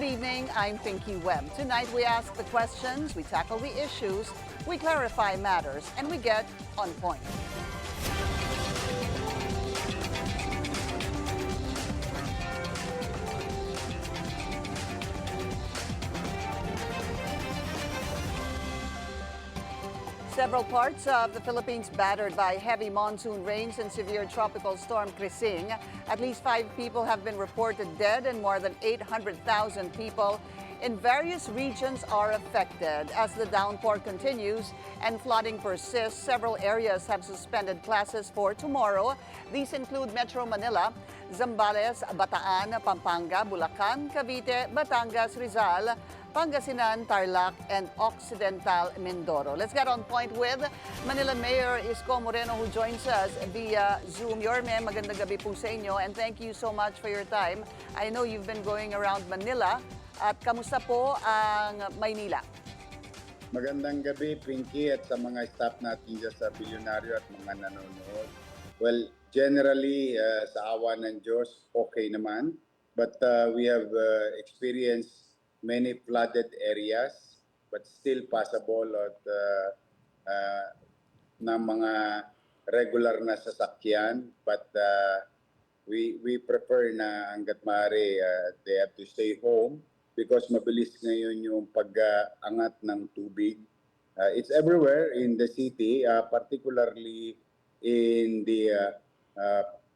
Good evening, I'm Pinky Webb. Tonight we ask the questions, we tackle the issues, we clarify matters, and we get on point. Several parts of the Philippines battered by heavy monsoon rains and severe tropical storm Krising. At least 5 people have been reported dead and more than 800,000 people in various regions are affected. As the downpour continues and flooding persists, several areas have suspended classes for tomorrow. These include Metro Manila, Zambales, Bataan, Pampanga, Bulacan, Cavite, Batangas, Rizal, Pangasinan, Tarlac, and Occidental Mindoro. Let's get on point with Manila Mayor Isko Moreno who joins us via Zoom. Yorme, magandang gabi po sa inyo and thank you so much for your time. I know you've been going around Manila at kamusta po ang Maynila? Magandang gabi, Pinky, at sa mga staff natin dyan sa Bilyonaryo at mga nanonood. Well, generally, sa awa ng Diyos, okay naman. But we have experienced many flooded areas, but still possible at na mga regular na sasakyan. But we prefer na hanggat maaari they have to stay home because mabilis ngayon yung pag-angat ng tubig. It's everywhere in the city, particularly in the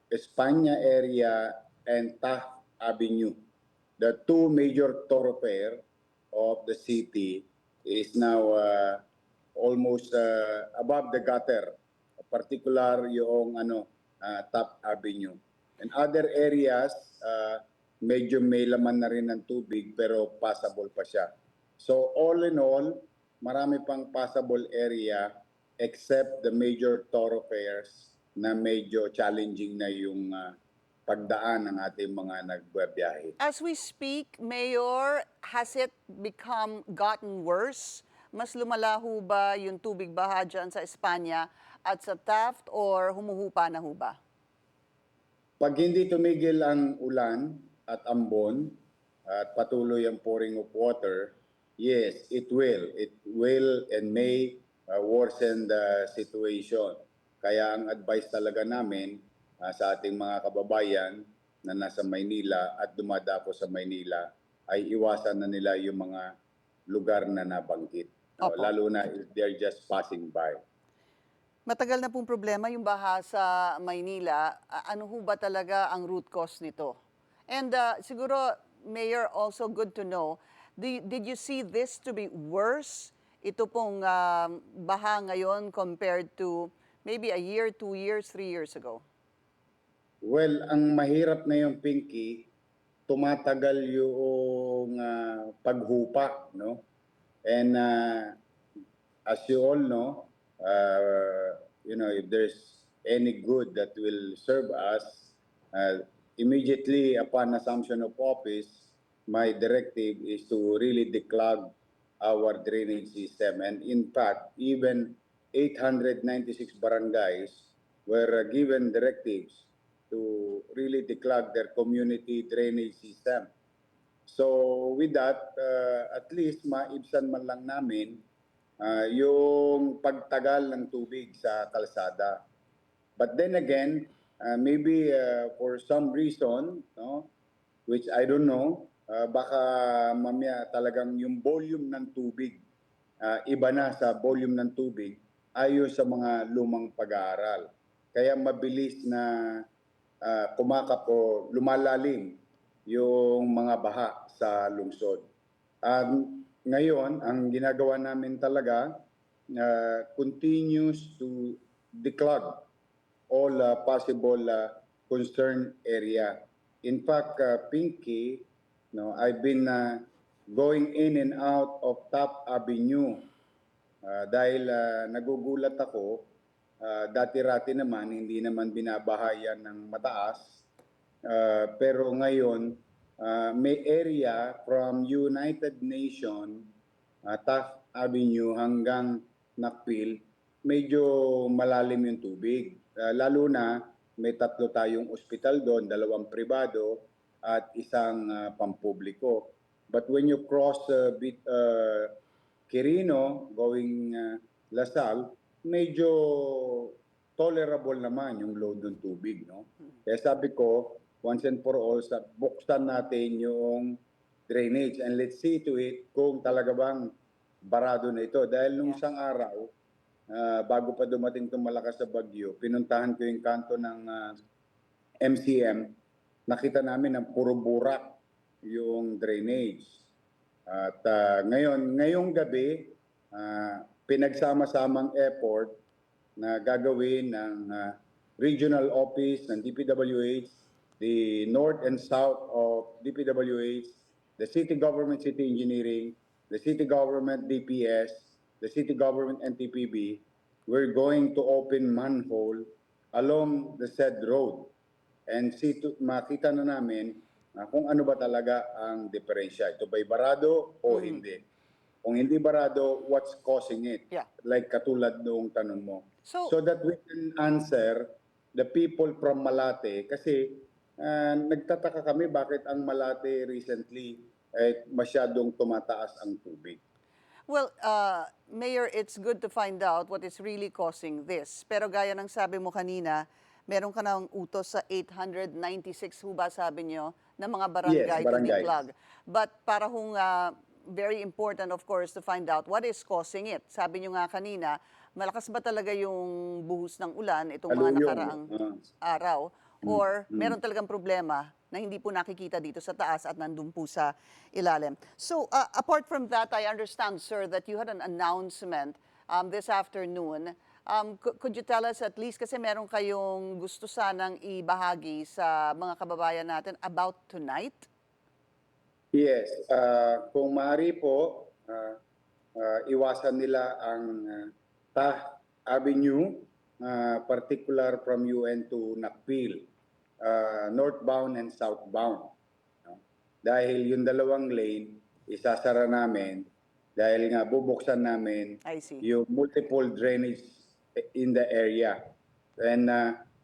Espanya area and Taft Avenue. The 2 major thoroughfare of the city is now almost above the gutter, particular yung Taft Avenue. And other areas, medyo may laman na rin ng tubig pero passable pa siya. So all in all, marami pang passable area except the major thoroughfares na medyo challenging na yung pagdaan ng ating mga nagbiyahe. As we speak, Mayor, has it gotten worse? Mas lumala ho ba yung tubig baha dyan sa Espanya at sa Taft or humuhupa na ho ba? Pag hindi tumigil ang ulan at ambon at patuloy ang pouring of water, yes, it will. It will and may worsen the situation. Kaya ang advice talaga namin sa ating mga kababayan na nasa Maynila at dumadapo sa Maynila ay iwasan na nila yung mga lugar na nabanggit. Lalo na if they're just passing by. Matagal na pong problema yung baha sa Maynila. Ano ho ba talaga ang root cause nito? And siguro, Mayor, also good to know, did you see this to be worse? Ito pong baha ngayon compared to maybe a year, 2 years, 3 years ago? Well, ang mahirap na yung Pinky, tumatagal yung paghupa, no? And as you all know, if there's any good that will serve us, immediately upon assumption of office, my directive is to really declog our drainage system. And in fact, even 896 barangays were given directives to really declog their community drainage system. So with that, at least maibsan man lang namin yung pagtagal ng tubig sa kalsada. But then again, maybe for some reason, no, which I don't know, baka mamaya talagang yung volume ng tubig, iba na sa volume ng tubig ayon sa mga lumang pag-aaral. Kaya mabilis na kumakap o lumalalim yung mga baha sa lungsod. Ngayon, ang ginagawa namin talaga, continues to declog all possible concerned area. In fact, Pinky, I've been going in and out of Taft Avenue dahil nagugulat ako. Dati-rati naman, hindi naman binabahayan ng mataas. Pero ngayon, may area from United Nations, Taft Avenue hanggang Nakpil, medyo malalim yung tubig. Lalo na may 3 tayong ospital doon, 2 pribado at isang pampubliko. But when you cross Quirino going Lasal, medyo tolerable naman yung load ng tubig, no? Kaya sabi ko, once and for all, buksan natin yung drainage and let's see to it kung talaga bang barado na ito. Dahil nung Yeah. isang araw, bago pa dumating itong malakas na bagyo, pinuntahan ko yung kanto ng MCM, nakita namin ang puro burak yung drainage. At ngayong gabi, pinagsama-samang effort na gagawin ng regional office ng DPWH, the north and south of DPWH, the city government, city engineering, the city government DPS, the city government NTPB. We're going to open manhole along the said road and makita na namin kung ano ba talaga ang diferensya. Ito ba'y barado o hindi? Kung hindi barado, what's causing it? Yeah. Like katulad noong tanong mo. So- So that we can answer the people from Malate kasi nagtataka kami bakit ang Malate recently masyadong tumataas ang tubig. Well, Mayor, it's good to find out what is really causing this. Pero gaya ng sabi mo kanina, meron ka ng utos sa 896 ho ba sabi nyo na mga barangay Yes, to barangays. declog. But para hong very important of course to find out what is causing it. Sabi nyo nga kanina, malakas ba talaga yung buhos ng ulan itong mga Aluyong. nakaraang araw? Or meron talagang problema na hindi po nakikita dito sa taas at nandun po sa ilalim. So, apart from that, I understand, sir, that you had an announcement this afternoon. Could you tell us at least, kasi meron kayong gusto sanang ibahagi sa mga kababayan natin about tonight? Yes, kung maaari po, iwasan nila ang Tah Avenue, particular from UN to Nakpil, northbound and southbound. No? Dahil yung dalawang lane, isasara namin dahil nga bubuksan namin I see. yung multiple drainage in the area. And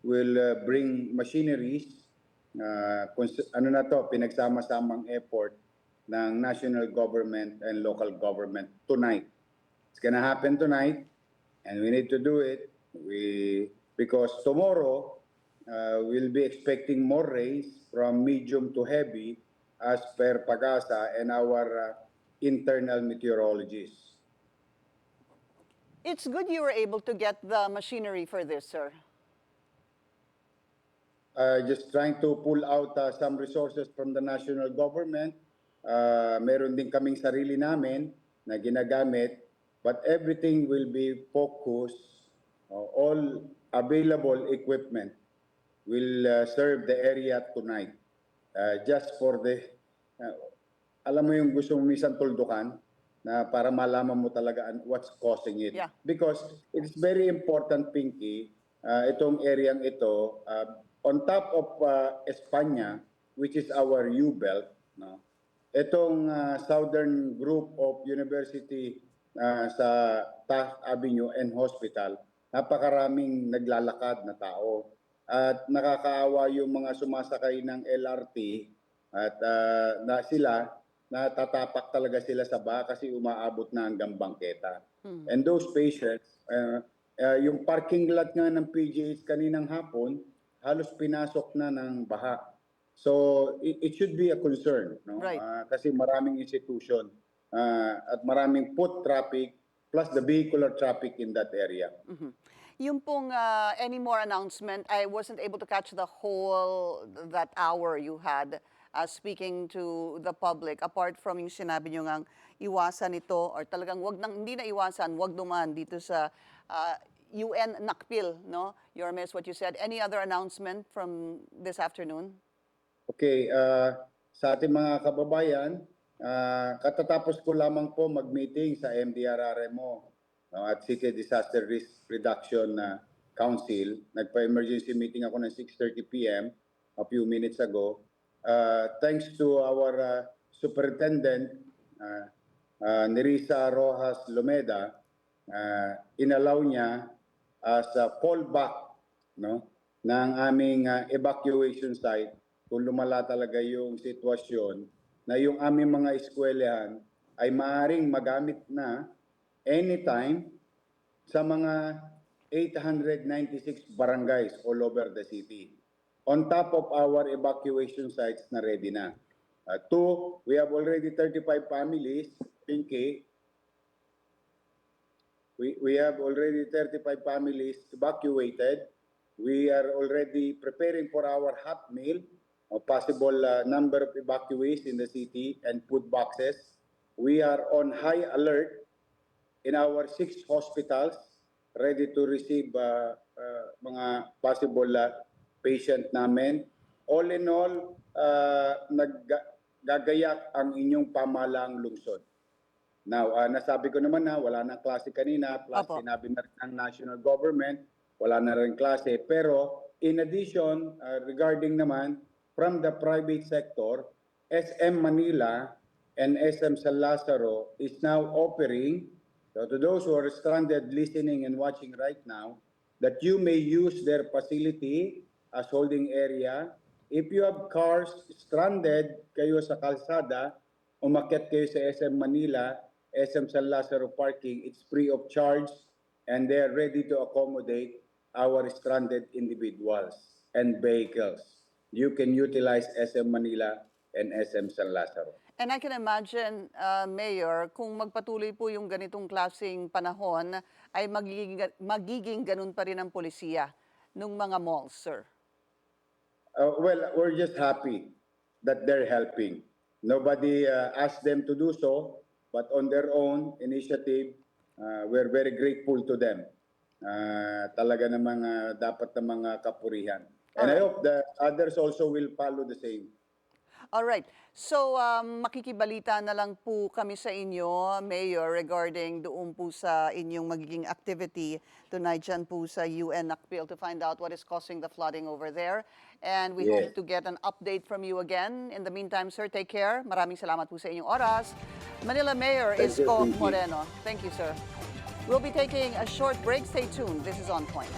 we'll bring machineries, pinagsama-samang effort ng national government and local government tonight. It's gonna happen tonight, and we need to do it because tomorrow we'll be expecting more rains from medium to heavy as per Pagasa and our internal meteorologists. It's good you were able to get the machinery for this, sir. Just trying to pull out some resources from the national government. Meron din kaming sarili namin na ginagamit, but everything will be focused, all available equipment will serve the area tonight. Just for the, alam mo yung gusto mo minsan tuldukan, na para malaman mo talaga what's causing it. Yeah. Because it's very important, Pinky, itong areang ito, on top of Espanya, which is our U-belt, no? Itong southern group of university sa Taft Avenue and Hospital, napakaraming naglalakad na tao. At nakakaawa yung mga sumasakay ng LRT at natatapak talaga sila sa baka kasi umaabot na hanggang bangketa. And those patients, yung parking lot nga ng PGH kaninang hapon, halos pinasok na ng baha. So it should be a concern, no? Right. Kasi maraming institution at maraming foot traffic plus the vehicular traffic in that area. Yung pong any more announcement, I wasn't able to catch the whole, that hour you had speaking to the public. Apart from yung sinabi nyo ngang iwasan ito or talagang hindi na iwasan, wag dumaan dito sa UN Nakpil, no? Yormes, what you said. Any other announcement from this afternoon? Okay, sa ating mga kababayan, katatapos ko lamang po mag-meeting sa MDRRMO at City Disaster Risk Reduction Council. Nagpa-emergency meeting ako ng 6:30 p.m. a few minutes ago. Thanks to our superintendent, Nerissa Rojas Lumeda, inallow niya as a fallback, no, ng aming evacuation site kung lumala talaga yung sitwasyon na yung aming mga eskwelahan ay maaaring magamit na anytime sa mga 896 barangays all over the city. On top of our evacuation sites na ready na. Two, we have already 35 families, Pinky. We have already 35 families evacuated. We are already preparing for our hot meal, a possible number of evacuees in the city and food boxes. We are on high alert in our 6 hospitals, ready to receive mga possible patient namin. All in all, naggagayak ang inyong pamahalaang lungsod. Now, nasabi ko naman na wala na klase kanina, plus Opo. sinabi na rin ng national government, wala na rin klase. Pero in addition, regarding naman from the private sector, SM Manila and SM San Lazaro is now offering, so to those who are stranded listening and watching right now, that you may use their facility as holding area. If you have cars stranded kayo sa kalsada, umakyat kayo sa SM Manila, SM San Lazaro parking, it's free of charge and they are ready to accommodate our stranded individuals and vehicles. You can utilize SM Manila and SM San Lazaro. And I can imagine, Mayor, kung magpatuloy po yung ganitong klaseng panahon, ay magiging ganun pa rin ang polisiya ng mga malls, sir. Well, we're just happy that they're helping. Nobody asked them to do so, but on their own initiative, we're very grateful to them. Talaga namang dapat na mga kapurihan. And I hope that others also will follow the same. All right. So, makikibalita na lang po kami sa inyo, Mayor, regarding doon po sa inyong magiging activity tonight dyan po sa UN Nakpil to find out what is causing the flooding over there. And we hope Yes. to get an update from you again. In the meantime, sir, take care. Maraming salamat po sa inyong oras. Manila Mayor Thank you, Isko Pinky. Moreno. Thank you, sir. We'll be taking a short break. Stay tuned. This is On Point.